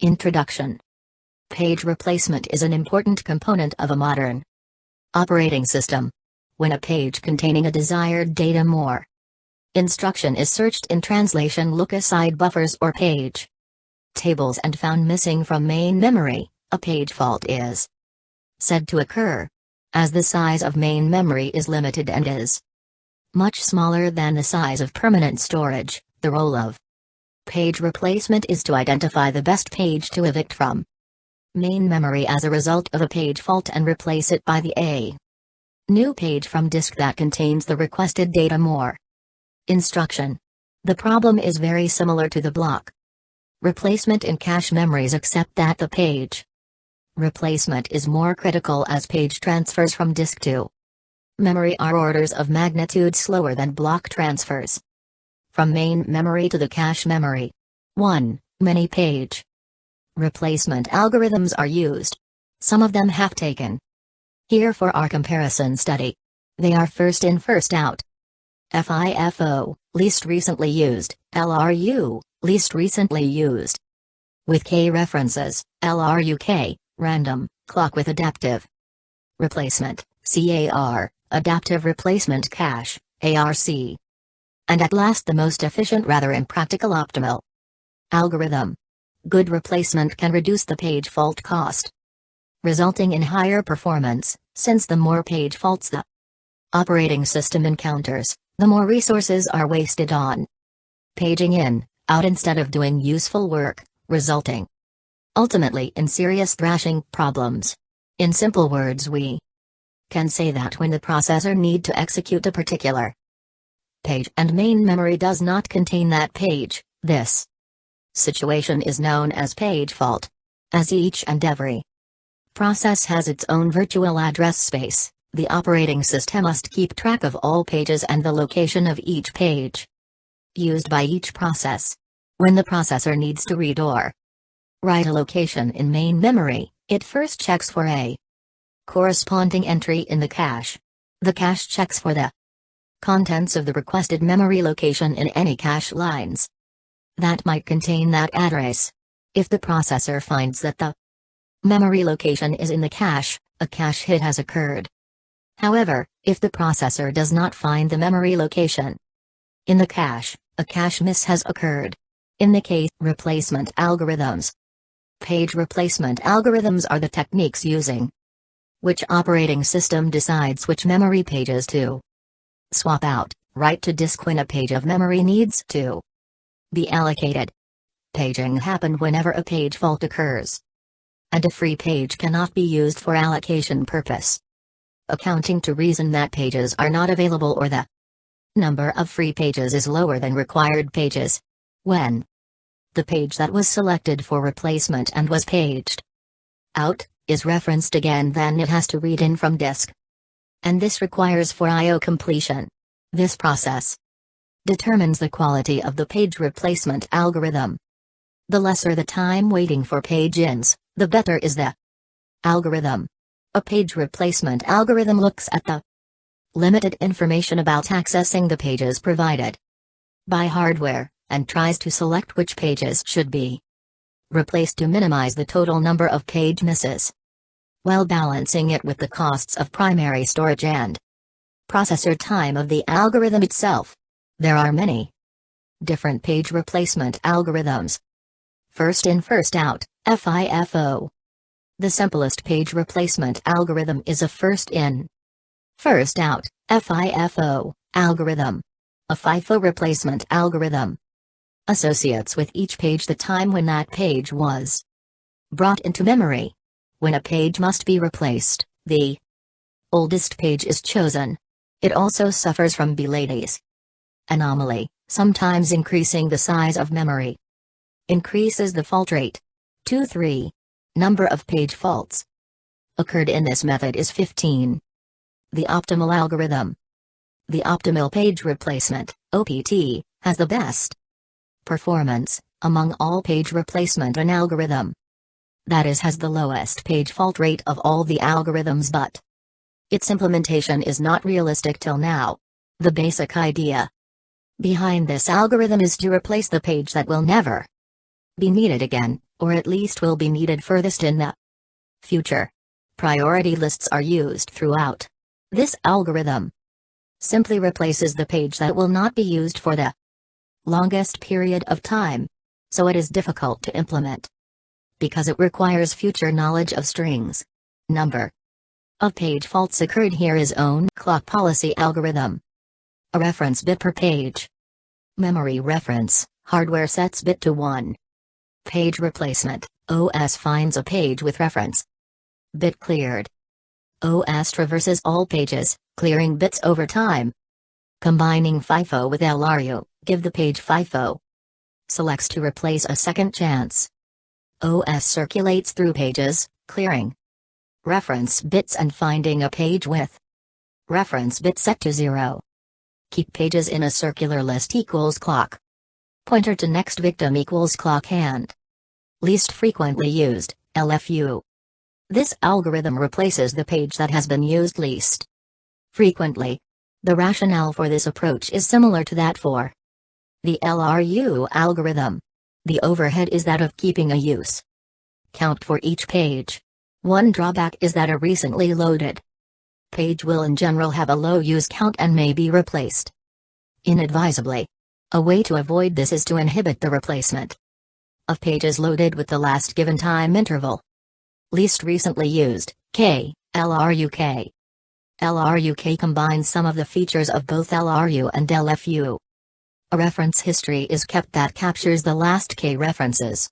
Introduction. Page replacement is an important component of a modern operating system. When a page containing a desired data more instruction is searched in translation look-aside buffers or page tables and found missing from main memory, a page fault is said to occur. As the size of main memory is limited and is much smaller than the size of permanent storage, the role of page replacement is to identify the best page to evict from main memory as a result of a page fault and replace it by the new page from disk that contains the requested data more instruction. The problem is very similar to the block replacement in cache memories, except that the page replacement is more critical as page transfers from disk to memory are orders of magnitude slower than block transfers from main memory to the cache memory. 1. Many page replacement algorithms are used. Some of them have taken here for our comparison study. They are first in first out. FIFO, least recently used, LRU, least recently used. With K references, LRUK, random, clock with adaptive replacement, CAR, adaptive replacement cache, ARC. And at last the most efficient rather impractical optimal algorithm. Good replacement can reduce the page fault cost, resulting in higher performance, since the more page faults the operating system encounters, the more resources are wasted on paging in, out instead of doing useful work, resulting ultimately in serious thrashing problems. In simple words, we can say that when the processor need to execute a particular page and main memory does not contain that page, this situation is known as page fault. As each and every process has its own virtual address space, the operating system must keep track of all pages and the location of each page used by each process. When the processor needs to read or write a location in main memory, it first checks for a corresponding entry in the cache. The cache checks for the contents of the requested memory location in any cache lines that might contain that address. If the processor finds that the memory location is in the cache, a cache hit has occurred. However, if the processor does not find the memory location in the cache, a cache miss has occurred. In the case replacement algorithms, page replacement algorithms are the techniques using which operating system decides which memory pages to swap out, write to disk when a page of memory needs to be allocated. Paging happens whenever a page fault occurs, and a free page cannot be used for allocation purpose, accounting to reason that pages are not available or the number of free pages is lower than required pages. When the page that was selected for replacement and was paged out is referenced again, then it has to read in from disk, and this requires for I/O completion. This process determines the quality of the page replacement algorithm. The lesser the time waiting for page ins, the better is the algorithm. A page replacement algorithm looks at the limited information about accessing the pages provided by hardware, and tries to select which pages should be replaced to minimize the total number of page misses, while balancing it with the costs of primary storage and processor time of the algorithm itself. There are many different page replacement algorithms. First in first out, FIFO. The simplest page replacement algorithm is a first in first out, FIFO, algorithm. A FIFO replacement algorithm associates with each page the time when that page was brought into memory. When a page must be replaced, the oldest page is chosen. It also suffers from Bilaty's anomaly, sometimes increasing the size of memory increases the fault rate. 2-3. Number of page faults occurred in this method is 15. The optimal algorithm. The optimal page replacement, OPT, has the best performance among all page replacement an algorithm. That is, has the lowest page fault rate of all the algorithms, but its implementation is not realistic till now. The basic idea behind this algorithm is to replace the page that will never be needed again, or at least will be needed furthest in the future. Priority lists are used throughout. This algorithm simply replaces the page that will not be used for the longest period of time, so it is difficult to implement because it requires future knowledge of strings. Number of page faults occurred here is own clock policy algorithm. A reference bit per page. Memory reference, hardware sets bit to 1. Page replacement, OS finds a page with reference bit cleared. OS traverses all pages, clearing bits over time. Combining FIFO with LRU, give the page FIFO. Selects to replace a second chance. OS circulates through pages, clearing reference bits and finding a page with reference bit set to 0. Keep pages in a circular list equals clock. Pointer to next victim equals clock hand. Least frequently used, LFU. This algorithm replaces the page that has been used least frequently. The rationale for this approach is similar to that for the LRU algorithm. The overhead is that of keeping a use count for each page. One drawback is that a recently loaded page will in general have a low use count and may be replaced inadvisably. A way to avoid this is to inhibit the replacement of pages loaded with the last given time interval. Least recently used, K, LRUK. LRUK combines some of the features of both LRU and LFU. A reference history is kept that captures the last K references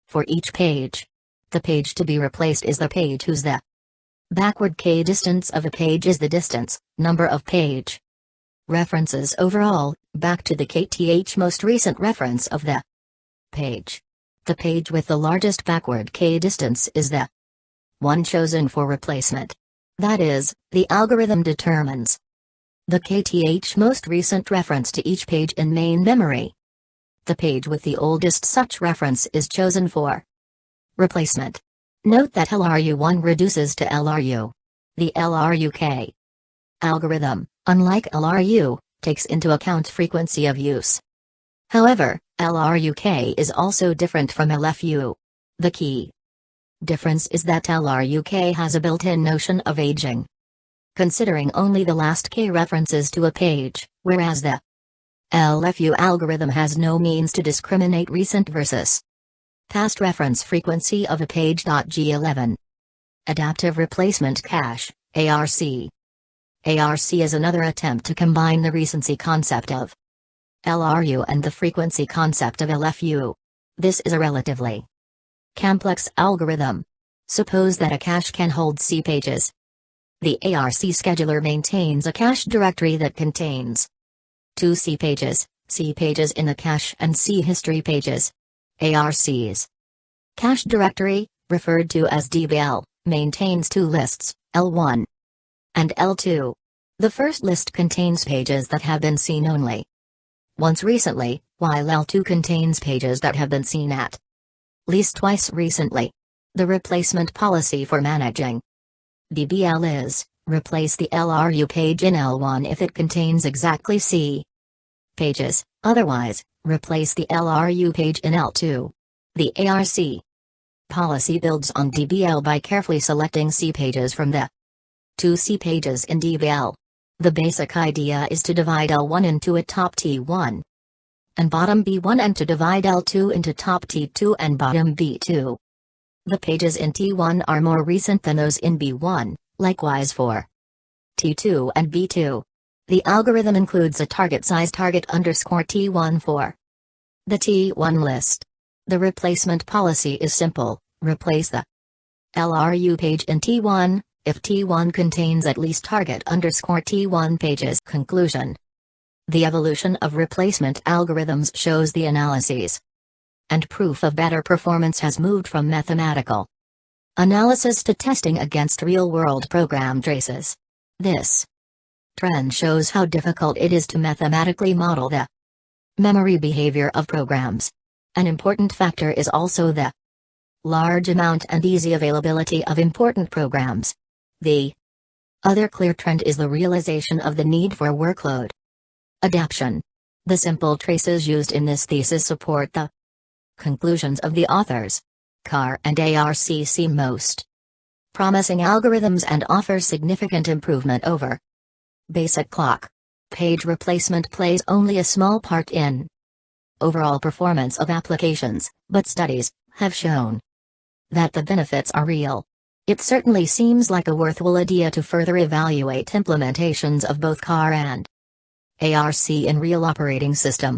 for each page. The page to be replaced is the page whose the backward K distance of a page is the distance, number of page references overall, back to the KTH most recent reference of the page. The page with the largest backward K distance is the one chosen for replacement. That is, the algorithm determines the KTH most recent reference to each page in main memory. The page with the oldest such reference is chosen for replacement. Note that LRU1 reduces to LRU. The LRUK algorithm, unlike LRU, takes into account frequency of use. However, LRUK is also different from LFU. The key difference is that LRUK has a built-in notion of aging, considering only the last K references to a page, whereas the LFU algorithm has no means to discriminate recent versus past reference frequency of a page. G11. Adaptive Replacement Cache, ARC. ARC is another attempt to combine the recency concept of LRU and the frequency concept of LFU. This is a relatively complex algorithm. Suppose that a cache can hold C pages. The ARC scheduler maintains a cache directory that contains 2 C pages in the cache and C history pages. ARC's cache directory, referred to as DBL, maintains 2 lists, L1 and L2. The first list contains pages that have been seen only once recently, while L2 contains pages that have been seen at least twice recently. The replacement policy for managing DBL is, replace the LRU page in L1 if it contains exactly C pages, otherwise, replace the LRU page in L2. The ARC policy builds on DBL by carefully selecting C pages from the 2 C pages in DBL. The basic idea is to divide L1 into a top T1 and bottom B1 and to divide L2 into top T2 and bottom B2. The pages in T1 are more recent than those in B1, likewise for T2 and B2. The algorithm includes a target size target_T1 for the T1 list. The replacement policy is simple: replace the LRU page in T1 if T1 contains at least target_T1 pages. Conclusion: the evolution of replacement algorithms shows the analyses and proof of better performance has moved from mathematical analysis to testing against real-world program traces. This trend shows how difficult it is to mathematically model the memory behavior of programs. An important factor is also the large amount and easy availability of important programs. The other clear trend is the realization of the need for workload adaptation. The simple traces used in this thesis support the conclusions of the authors. CAR and ARC seem most promising algorithms and offer significant improvement over basic clock. Page replacement plays only a small part in overall performance of applications, but studies have shown that the benefits are real. It certainly seems like a worthwhile idea to further evaluate implementations of both CAR and ARC in real operating system.